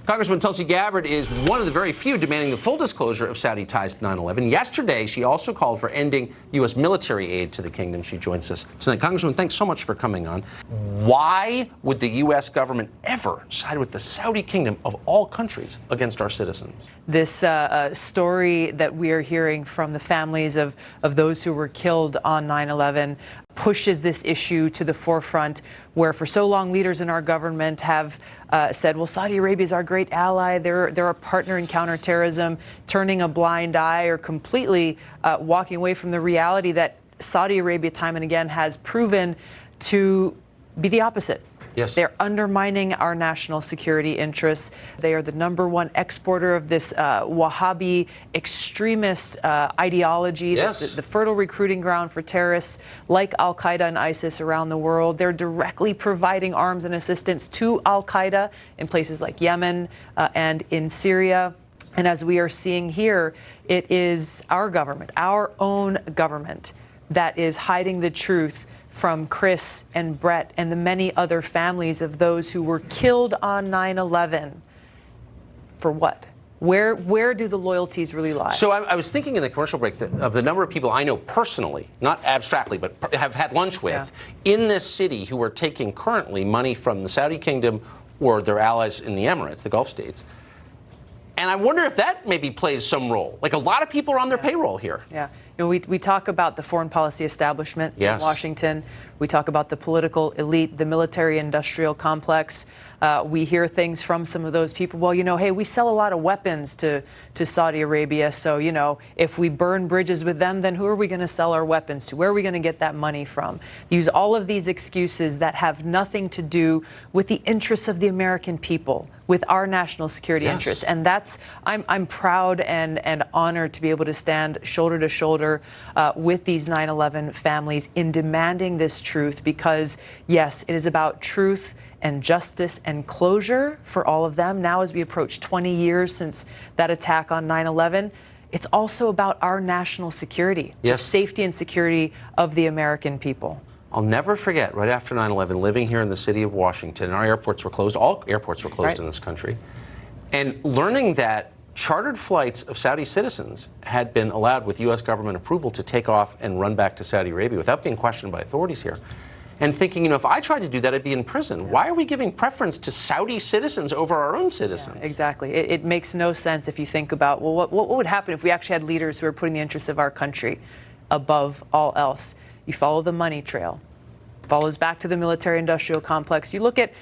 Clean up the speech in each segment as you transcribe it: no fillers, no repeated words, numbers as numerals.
Congresswoman Tulsi Gabbard is one of the very few demanding the full disclosure of Saudi ties to 9/11. Yesterday, she also called for ending U.S. military aid to the kingdom. She joins us tonight. Congresswoman, thanks so much for coming on. Why would the U.S. government ever side with the Saudi kingdom of all countries against our citizens? This story that we are hearing from the families of those who were killed on 9/11 pushes this issue to the forefront, where for so long leaders in our government have said, well, Saudi Arabia is our great ally, they're a partner in counterterrorism, turning a blind eye or completely walking away from the reality that Saudi Arabia time and again has proven to be the opposite. Yes. They're undermining our national security interests. They are the #1 exporter of this Wahhabi extremist ideology. Yes. That's the fertile recruiting ground for terrorists like Al-Qaeda and ISIS around the world. They're directly providing arms and assistance to Al-Qaeda in places like Yemen and in Syria. And as we are seeing here, it is our government, our own government, that is hiding the truth from Chris and Brett and the many other families of those who were killed on 9/11. For what? Where do the loyalties really lie? So I was thinking in the commercial break of the number of people I know personally, not abstractly, but have had lunch with in this city who are taking currently money from the Saudi kingdom or their allies in the Emirates, the Gulf states. And I wonder if that maybe plays some role. Like, a lot of people are on their payroll here. Yeah. You know, we talk about the foreign policy establishment in Washington. We talk about the political elite, the military-industrial complex. We hear things from some of those people. Well, you know, hey, we sell a lot of weapons to Saudi Arabia. So, you know, if we burn bridges with them, then who are we going to sell our weapons to? Where are we going to get that money from? Use all of these excuses that have nothing to do with the interests of the American people, with our national security interests. And that's, I'm proud and honored to be able to stand shoulder to shoulder with these 9/11 families in demanding this truth, because yes, it is about truth and justice and closure for all of them. Now, as we approach 20 years since that attack on 9/11, it's also about our national security, the safety and security of the American people. I'll never forget, right after 9/11, living here in the city of Washington, our airports were closed, all airports were closed in this country, and learning that chartered flights of Saudi citizens had been allowed with U.S. government approval to take off and run back to Saudi Arabia without being questioned by authorities here. And thinking, you know, if I tried to do that, I'd be in prison. Why are we giving preference to Saudi citizens over our own citizens? Yeah, exactly. It makes no sense if you think about, well, what would happen if we actually had leaders who are putting the interests of our country above all else? You follow the money trail. Follows back to the military-industrial complex. You look at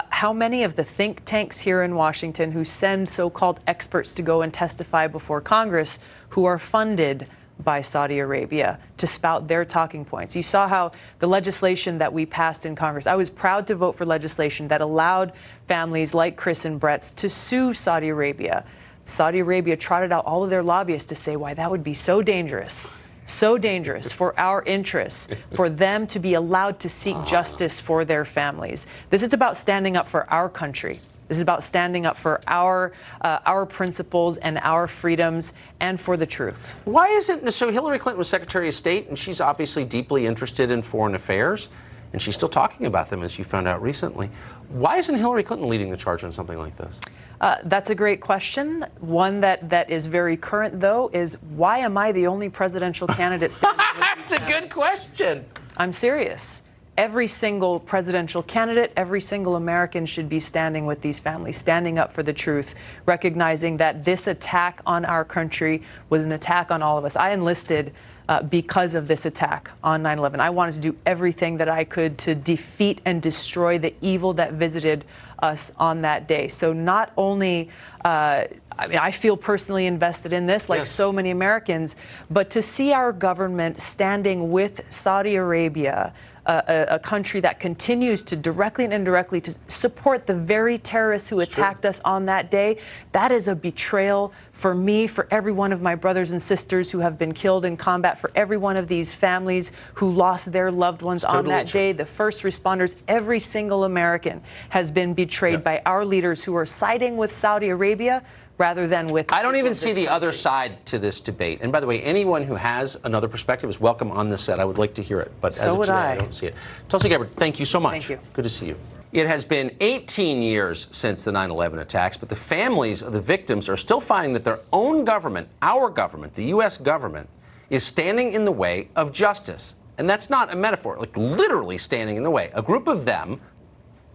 how many of the think tanks here in Washington who send so-called experts to go and testify before Congress who are funded by Saudi Arabia to spout their talking points. You saw how the legislation that we passed in Congress, I was proud to vote for legislation that allowed families like Chris and Brett's to sue Saudi Arabia. Saudi Arabia trotted out all of their lobbyists to say why that would be so dangerous. So dangerous for our interests, for them to be allowed to seek justice for their families. This is about standing up for our country. This is about standing up for our principles and our freedoms and for the truth. Why isn't, so Hillary Clinton was Secretary of State, and she's obviously deeply interested in foreign affairs, and she's still talking about them, as you found out recently. Why isn't Hillary Clinton leading the charge on something like this? That's a great question. One that is very current, though, is why am I the only presidential candidate standing with That's a good question. I'm serious. Every single presidential candidate, every single American should be standing with these families, standing up for the truth, recognizing that this attack on our country was an attack on all of us. I enlisted because of this attack on 9/11. I wanted to do everything that I could to defeat and destroy the evil that visited us on that day. So not only, I mean, I feel personally invested in this, like so many Americans, but to see our government standing with Saudi Arabia, a country that continues to directly and indirectly to support the very terrorists who attacked us on that day, that is a betrayal for me, for every one of my brothers and sisters who have been killed in combat, for every one of these families who lost their loved ones on that day, the first responders, every single American has been betrayed by our leaders who are siding with Saudi Arabia rather than with... I don't even see the other side to this debate. And by the way, anyone who has another perspective is welcome on this set. I would like to hear it. But as of today, I don't see it. Tulsi Gabbard, thank you so much. Thank you. Good to see you. It has been 18 years since the 9/11 attacks, but the families of the victims are still finding that their own government, our government, the U.S. government, is standing in the way of justice. And that's not a metaphor, like literally standing in the way. A group of them,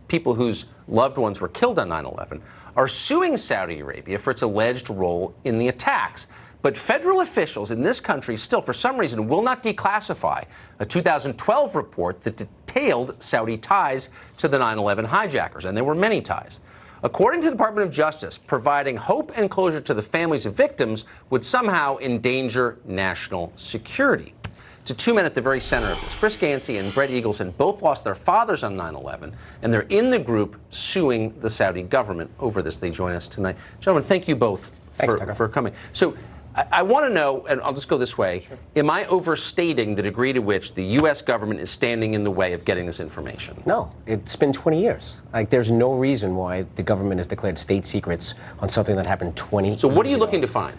people whose loved ones were killed on 9/11, are suing Saudi Arabia for its alleged role in the attacks. But federal officials in this country still, for some reason, will not declassify a 2012 report that detailed Saudi ties to the 9/11 hijackers, and there were many ties. According to the Department of Justice, providing hope and closure to the families of victims would somehow endanger national security. To two men at the very center of this, Chris Gansey and Brett Eagleson both lost their fathers on 9/11, and they're in the group suing the Saudi government over this. They join us tonight. Gentlemen, thank you both for coming. So I want to know, and I'll just go this way, am I overstating the degree to which the U.S. government is standing in the way of getting this information? No, it's been 20 years. Like, there's no reason why the government has declared state secrets on something that happened 20 years ago. So what are you looking to find?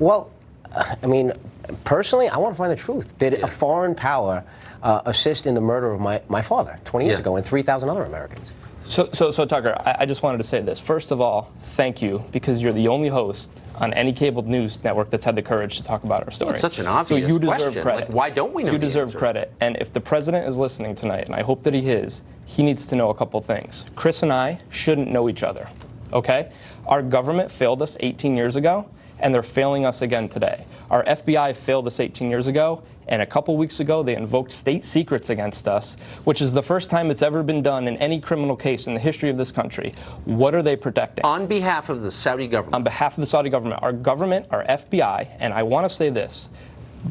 Well, I mean, personally, I want to find the truth. Did a foreign power assist in the murder of my father 20 years ago and 3,000 other Americans? So Tucker, I just wanted to say this. First of all, thank you, because you're the only host on any cable news network that's had the courage to talk about our story. It's such an obvious so you deserve question. Credit. Like, why don't we know You the deserve answer? credit. And if the president is listening tonight, and I hope that he is, he needs to know a couple things. Chris and I shouldn't know each other, okay? Our government failed us 18 years ago, and they're failing us again today. Our FBI failed us 18 years ago, and a couple weeks ago they invoked state secrets against us, which is the first time it's ever been done in any criminal case in the history of this country. What are they protecting? On behalf of the Saudi government. On behalf of the Saudi government, our FBI, and I want to say this,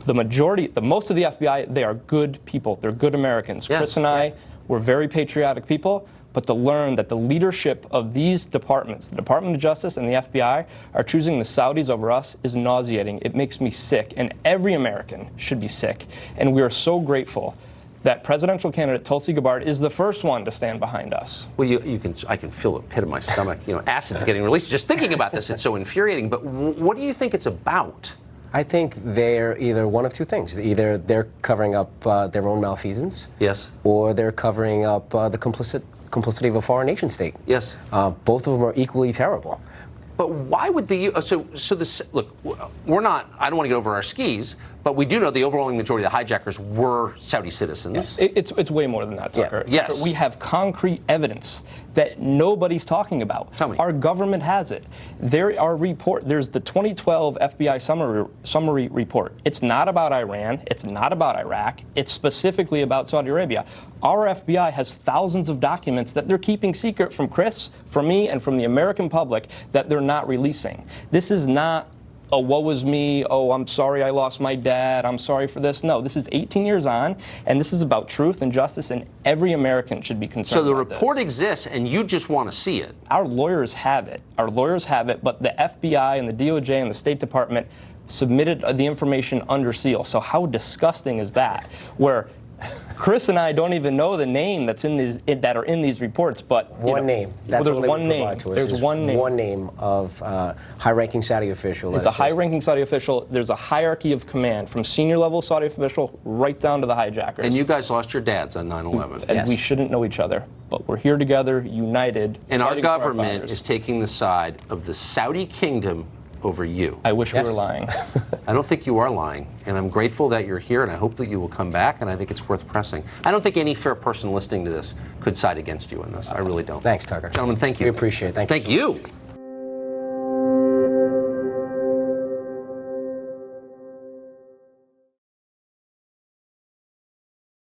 the most of the FBI, they are good people. They're good Americans. Yes. Chris and I, we're very patriotic people, but to learn that the leadership of these departments, the Department of Justice and the FBI, are choosing the Saudis over us is nauseating. It makes me sick, and every American should be sick. And we are so grateful that presidential candidate Tulsi Gabbard is the first one to stand behind us. Well, I can feel a pit in my stomach. You know, acid's getting released. Just thinking about this, it's so infuriating. But what do you think it's about? I think they're either one of two things. Either they're covering up their own malfeasance, Yes. or they're covering up the complicity of a foreign nation state. Yes. Both of them are equally terrible. But why would the look? We're not. I don't want to get over our skis, but we do know the overwhelming majority of the hijackers were Saudi citizens. It's way more than that, Tucker. Yeah. Yes. We have concrete evidence that nobody's talking about. Tell me. Our government has it. There's the 2012 FBI summary report. It's not about Iran. It's not about Iraq. It's specifically about Saudi Arabia. Our FBI has thousands of documents that they're keeping secret from Chris, from me, and from the American public that they're not releasing. This is not a woe is me, oh, I'm sorry I lost my dad, I'm sorry for this. No, this is 18 years on, and this is about truth and justice, and every American should be concerned So the about report exists, and you just want to see it. Our lawyers have it. Our lawyers have it, but the FBI and the DOJ and the State Department submitted the information under seal. So how disgusting is that? Where Chris and I don't even know the name that are in these reports, but One name. That's there's all they one would name. provide to us. There's is one name. One name of high-ranking Saudi official. It's a high-ranking Saudi official. There's a hierarchy of command from senior-level Saudi official right down to the hijackers. And you guys lost your dads on 9/11. And Yes. we shouldn't know each other, but we're here together, united. And our fighting for government fathers. is taking the side of the Saudi kingdom over you. I wish Yes. we were lying. I don't think you are lying, and I'm grateful that you're here, and I hope that you will come back, and I think it's worth pressing. I don't think any fair person listening to this could side against you in this. I really don't. Thanks, Tucker. Gentlemen, thank you. We appreciate it. Thank you. Thank you.